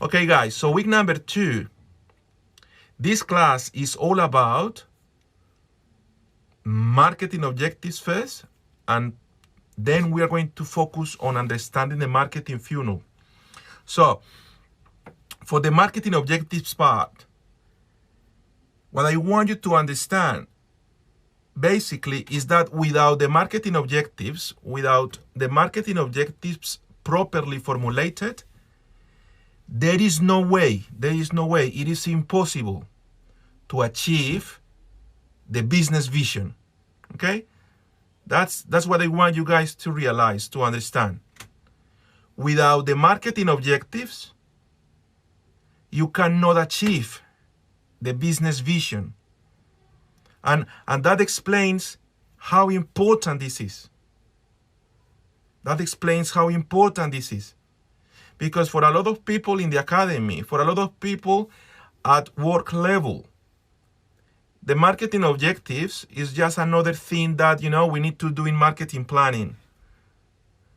Okay, guys, so week number 2. This class is all about marketing objectives first, and then we are going to focus on understanding the marketing funnel. So, for the marketing objectives part, what I want you to understand basically is that without the marketing objectives properly formulated, there is no way, it is impossible to achieve the business vision. Okay? That's what I want you guys to realize, to understand. Without the marketing objectives, you cannot achieve the business vision. And that explains how important this is. That explains how important this is. Because for a lot of people in the academy, for a lot of people at work level, the marketing objectives is just another thing that, we need to do in marketing planning.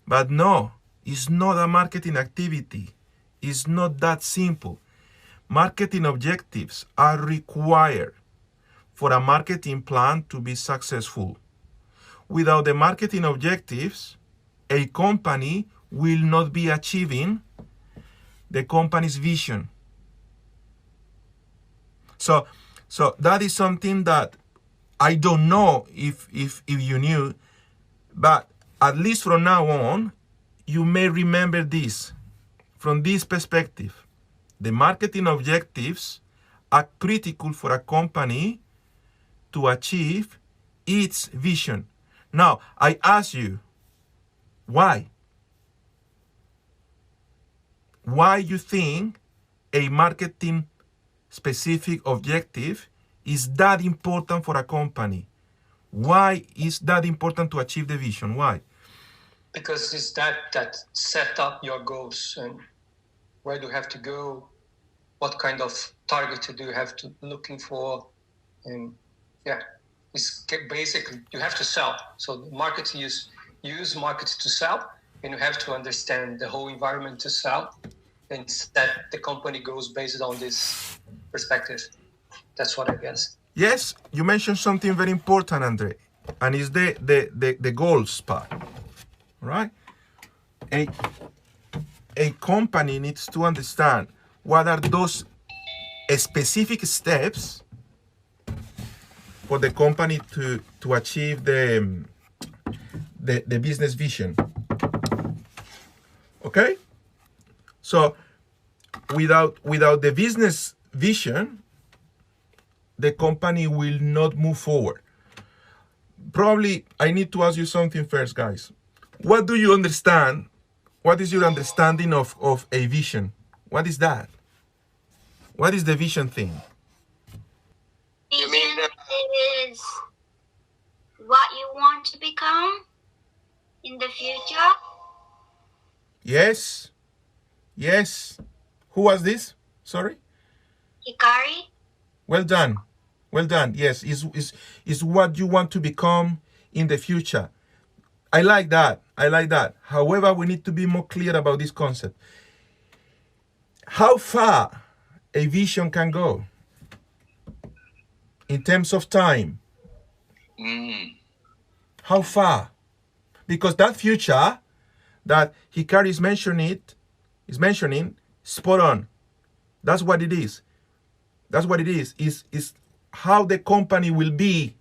But no, it's not a marketing activity. It's not that simple. Marketing objectives are required for a marketing plan to be successful. Without the marketing objectives, a company will not be achieving the company's vision. So that is something that I don't know if you knew, but at least from now on, you may remember this from this perspective. The marketing objectives are critical for a company to achieve its vision. Now, I ask you, why? Why you think a marketing specific objective is that important for a company? Why is that important to achieve the vision? Why? Because it's that set up your goals and where do you have to go, what kind of target do you have to looking for, and it's basically you have to sell. So marketing use marketing to sell, and you have to understand the whole environment to sell, and that the company goes based on this perspective. That's what I guess. Yes, you mentioned something very important, Andre, and it's the goals part, right? A company needs to understand what are those specific steps for the company to achieve the business vision. Okay? So without the business vision, the company will not move forward. Probably I need to ask you something first, guys. What do you understand? What is your understanding of a vision? What is that? What is the vision thing? Vision is what you want to become in the future. Yes. Who was this? Sorry? Hikari. Well done. Yes, is what you want to become in the future. I like that. However, we need to be more clear about this concept. How far a vision can go in terms of time? How far? Because that future that Hikari is mentioning, spot on. That's what it is. Is how the company will be,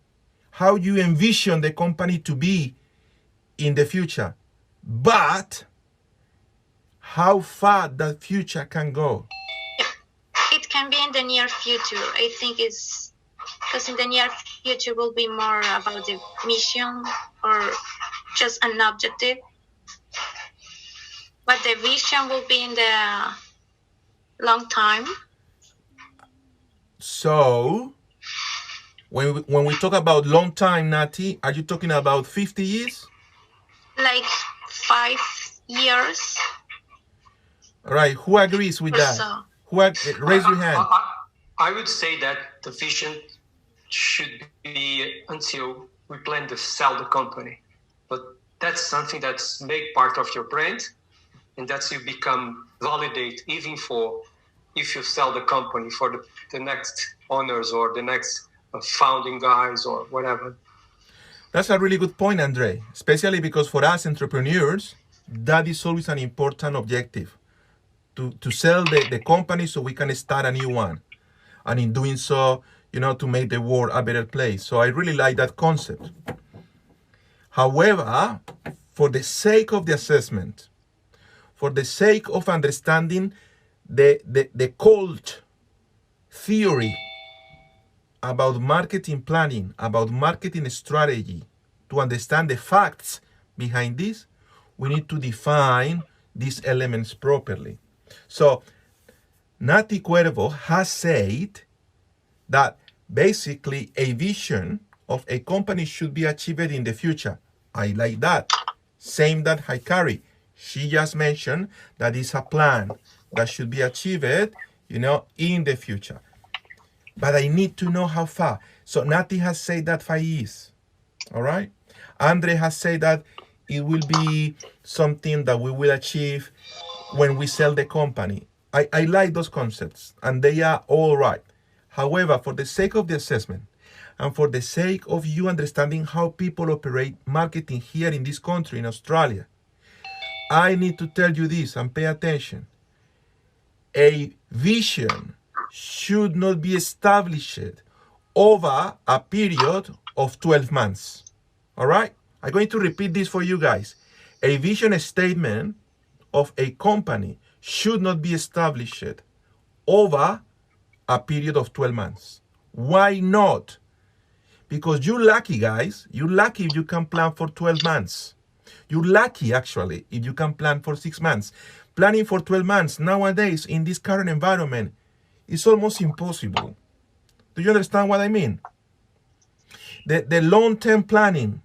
how you envision the company to be in the future. But how far that future can go? It can be in the near future. I think it's because in the near future will be more about the mission or just an objective. But the vision will be in the long time. So, when we talk about long time, Nati, are you talking about 50 years? Like 5 years. All right. Who agrees with that? So. Raise your hand. I would say that the vision should be until we plan to sell the company. But that's something that's make part of your brand, and that's you become validate, even for if you sell the company for the next owners or the next founding guys or whatever. That's a really good point, Andre, especially because for us entrepreneurs, that is always an important objective to sell the company so we can start a new one. And in doing so, to make the world a better place. So I really like that concept. However, for the sake of the assessment, for the sake of understanding the cold theory about marketing planning, about marketing strategy, to understand the facts behind this, we need to define these elements properly. So, Nati Cuervo has said that basically a vision of a company should be achieved in the future. I like that. Same that Hikari. She just mentioned that it's a plan that should be achieved, in the future. But I need to know how far. So Nati has said that 5 years. All right? Andre has said that it will be something that we will achieve when we sell the company. I like those concepts, and they are all right. However, for the sake of the assessment, and for the sake of you understanding how people operate marketing here in this country, in Australia, I need to tell you this, and pay attention. A vision should not be established over a period of 12 months. All right? I'm going to repeat this for you guys. A vision statement of a company should not be established over a period of 12 months. Why not? Because you're lucky, guys. You're lucky if you can plan for 12 months. You're lucky, actually, if you can plan for 6 months. Planning for 12 months nowadays in this current environment is almost impossible. Do you understand what I mean? The long-term planning,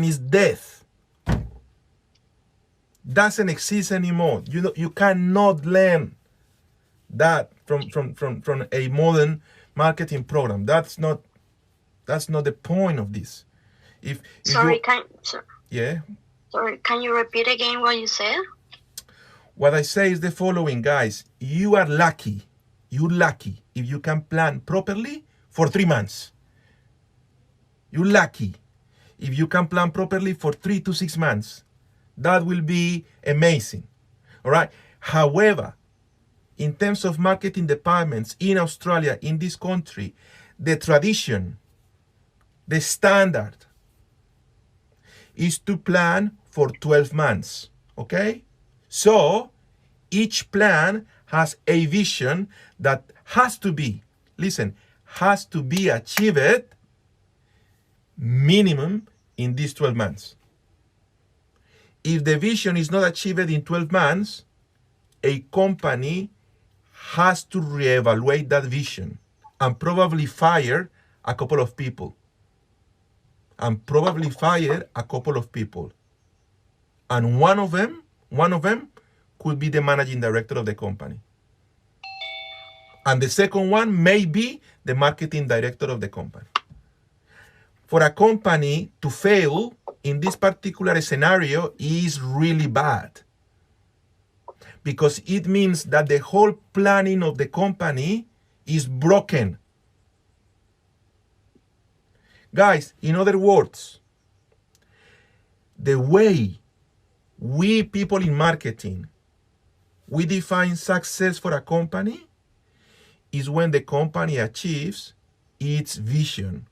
is death. Doesn't exist anymore. You cannot learn that from a modern marketing program. That's not the point of this. Sorry, yeah. Sorry, can you repeat again what you said? What I say is the following, guys. You are lucky. You're lucky if you can plan properly for 3 months. You're lucky if you can plan properly for 3 to 6 months. That will be amazing. All right. However, in terms of marketing departments in Australia, in this country, the tradition, the standard is to plan for 12 months. Okay? So, each plan has a vision that has to be achieved minimum in these 12 months. If the vision is not achieved in 12 months, a company has to reevaluate that vision and probably fire a couple of people. And one of them could be the managing director of the company. And the second one may be the marketing director of the company. For a company to fail in this particular scenario is really bad, because it means that the whole planning of the company is broken. Guys, in other words, the way we people in marketing, we define success for a company is when the company achieves its vision